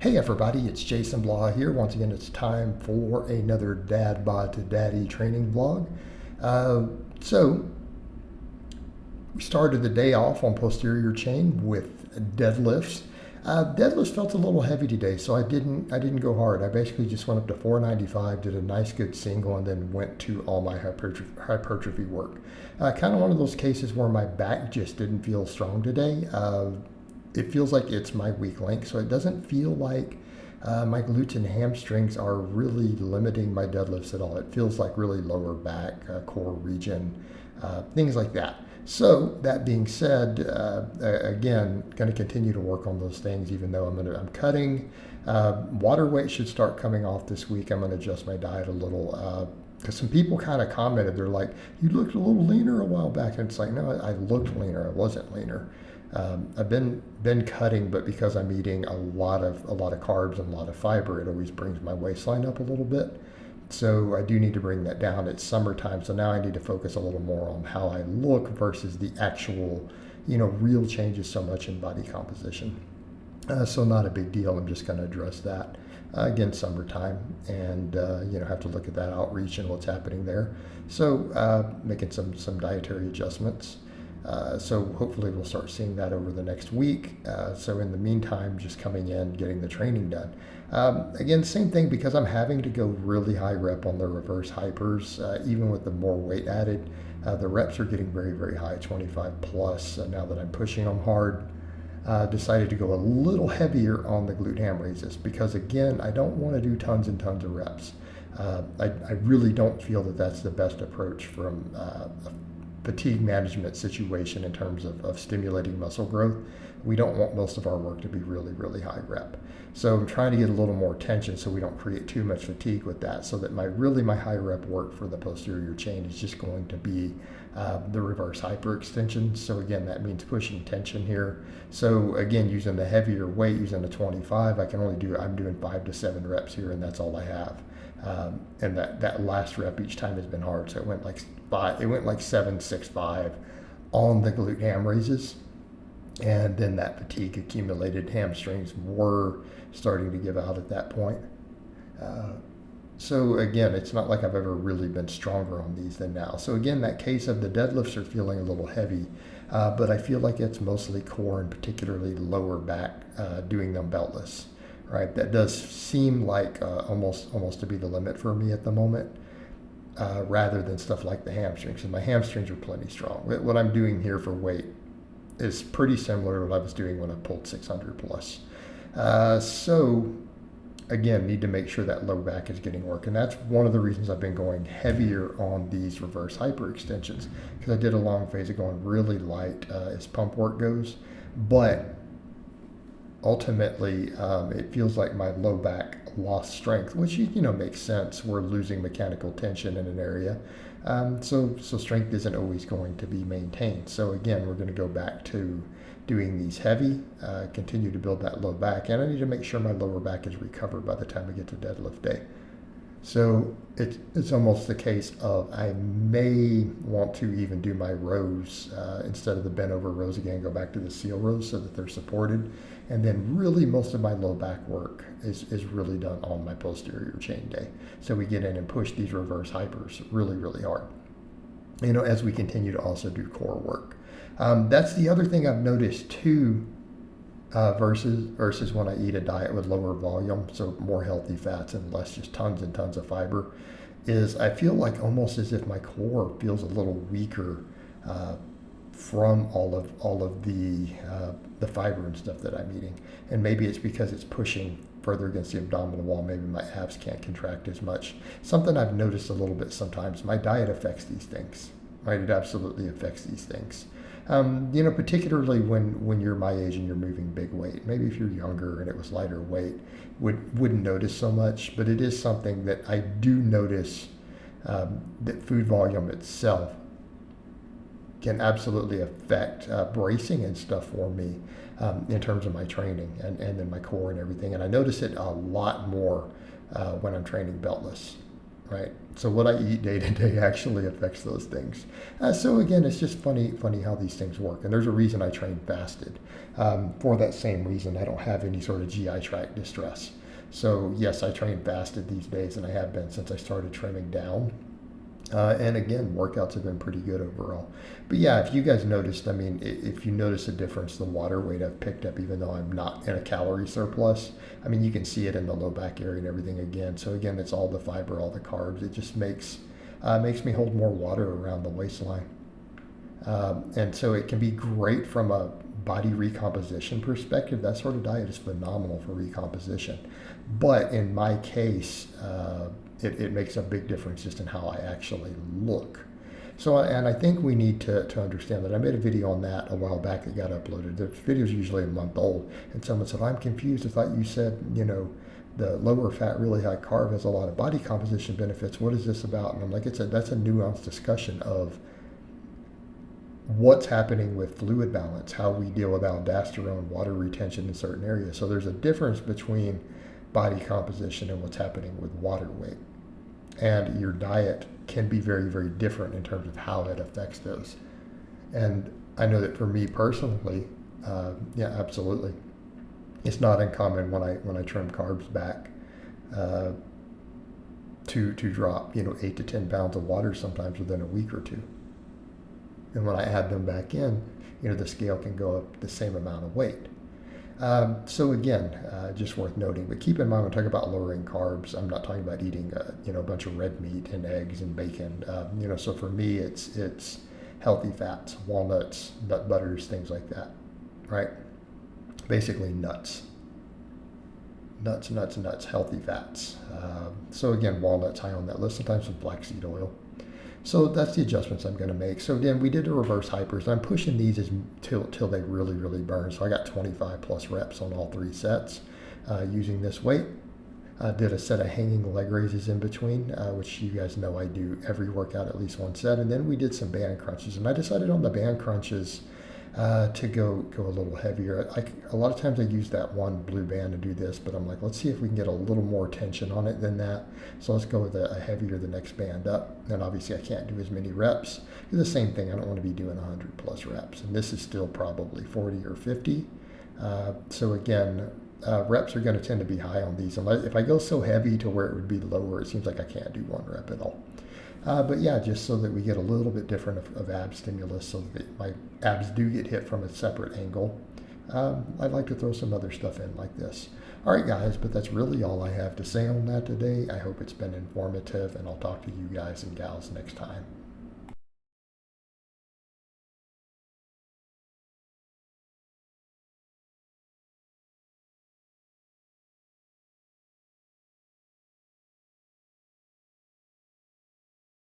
Hey everybody, it's Jason Blaha here. Once again, it's time for another Dadbod to Daddy training vlog. So we started the day off on posterior chain with deadlifts. Deadlifts felt a little heavy today, so I didn't go hard. I basically just went up to 495, did a nice good single, and then went to all my hypertrophy work. Kind of one of those cases where my back just didn't feel strong today. It feels like it's my weak link, so it doesn't feel like my glutes and hamstrings are really limiting my deadlifts at all. It feels like really lower back, core region, things like that. So that being said, again, going to continue to work on those things, even though I'm cutting. Water weight should start coming off this week. I'm going to adjust my diet a little. Because some people kind of commented, they're like, "You looked a little leaner a while back," and it's like, no, I looked leaner. I wasn't leaner. I've been cutting, but because I'm eating a lot of carbs and a lot of fiber, it always brings my waistline up a little bit. So I do need to bring that down. It's summertime, so now I need to focus a little more on how I look versus the actual, real changes so much in body composition. So not a big deal. I'm just going to address that. Again, summertime, and have to look at that outreach and what's happening there. So making some dietary adjustments. So hopefully we'll start seeing that over the next week. So in the meantime, just coming in, getting the training done. Again, same thing, because I'm having to go really high rep on the reverse hypers, even with the more weight added. The reps are getting very, very high, 25 plus. Now that I'm pushing them hard, decided to go a little heavier on the glute ham raises, because again, I don't want to do tons and tons of reps. I really don't feel that that's the best approach from a fatigue management situation in terms of stimulating muscle growth. We don't want most of our work to be really, really high rep. So I'm trying to get a little more tension so we don't create too much fatigue with that, so that my high rep work for the posterior chain is just going to be the reverse hyperextension. So again, that means pushing tension here. So again, using the heavier weight, using the 25, I'm doing 5 to 7 reps here, and that's all I have. And that last rep each time has been hard. So it went like 7, 6, 5 on the glute ham raises. And then that fatigue accumulated. Hamstrings were starting to give out at that point. So again, it's not like I've ever really been stronger on these than now. So again, that case of the deadlifts are feeling a little heavy, but I feel like it's mostly core and particularly lower back, doing them beltless. Right, that does seem like almost to be the limit for me at the moment, rather than stuff like the hamstrings. And my hamstrings are plenty strong. What I'm doing here for weight is pretty similar to what I was doing when I pulled 600 plus. So again, need to make sure that low back is getting work, and that's one of the reasons I've been going heavier on these reverse hyperextensions, because I did a long phase of going really light as pump work goes, but ultimately, it feels like my low back lost strength, which makes sense. We're losing mechanical tension in an area, so strength isn't always going to be maintained. So again, we're going to go back to doing these heavy, continue to build that low back, and I need to make sure my lower back is recovered by the time I get to deadlift day. So it's almost the case of I may want to even do my rows instead of the bent over rows again, go back to the seal rows so that they're supported. And then really most of my low back work is really done on my posterior chain day. So we get in and push these reverse hypers really, really hard, as we continue to also do core work. That's the other thing I've noticed too, versus when I eat a diet with lower volume, so more healthy fats and less just tons and tons of fiber, is I feel like almost as if my core feels a little weaker from all of the fiber and stuff that I'm eating. And maybe it's because it's pushing further against the abdominal wall. Maybe my abs can't contract as much. Something I've noticed a little bit sometimes. My diet affects these things. Right? It absolutely affects these things. Particularly when you're my age and you're moving big weight. Maybe if you're younger and it was lighter weight, wouldn't notice so much, but it is something that I do notice, that food volume itself can absolutely affect bracing and stuff for me, in terms of my training and then my core and everything. And I notice it a lot more when I'm training beltless. right? So what I eat day to day actually affects those things. So again, it's just funny how these things work. And there's a reason I train fasted. For that same reason, I don't have any sort of GI tract distress. So yes, I train fasted these days, and I have been since I started trimming down. And again, workouts have been pretty good overall. But yeah, if you guys noticed, I mean, if you notice a difference, the water weight I've picked up, even though I'm not in a calorie surplus, I mean, you can see it in the low back area and everything again. So again, it's all the fiber, all the carbs. It just makes me hold more water around the waistline. And so it can be great from a body recomposition perspective. That sort of diet is phenomenal for recomposition. But in my case, it makes a big difference just in how I actually look. So, and I think we need to understand that. I made a video on that a while back that got uploaded. The video's usually a month old, and someone said, I'm confused. I thought you said, the lower fat, really high carb has a lot of body composition benefits. What is this about? And I'm like, that's a nuanced discussion of what's happening with fluid balance, how we deal with aldosterone, water retention in certain areas. So there's a difference between body composition and what's happening with water weight. And your diet can be very, very different in terms of how it affects those. And I know that for me personally, yeah, absolutely. It's not uncommon when I trim carbs back to drop 8 to 10 pounds of water sometimes within a week or two. And when I add them back in, the scale can go up the same amount of weight. So again, just worth noting, but keep in mind when I talk about lowering carbs, I'm not talking about eating a bunch of red meat and eggs and bacon. So for me, it's healthy fats, walnuts, nut butters, things like that, right? Basically nuts, healthy fats. So again, walnuts high on that list, sometimes with flaxseed oil. So that's the adjustments I'm going to make. So again, we did the reverse hypers. I'm pushing these till they really, really burn. So I got 25 plus reps on all 3 sets using this weight. Did a set of hanging leg raises in between, which you guys know I do every workout at least 1 set. And then we did some band crunches. And I decided on the band crunches to go a little heavier. A lot of times I use that one blue band to do this, but I'm like, let's see if we can get a little more tension on it than that. So let's go with a heavier the next band up. And obviously I can't do as many reps. It's the same thing. I don't want to be doing 100 plus reps. And this is still probably 40 or 50. So again, reps are going to tend to be high on these. Unless, if I go so heavy to where it would be lower, it seems like I can't do 1 rep at all. But yeah, just so that we get a little bit different of ab stimulus, so that my abs do get hit from a separate angle. I'd like to throw some other stuff in like this. All right, guys, but that's really all I have to say on that today. I hope it's been informative, and I'll talk to you guys and gals next time.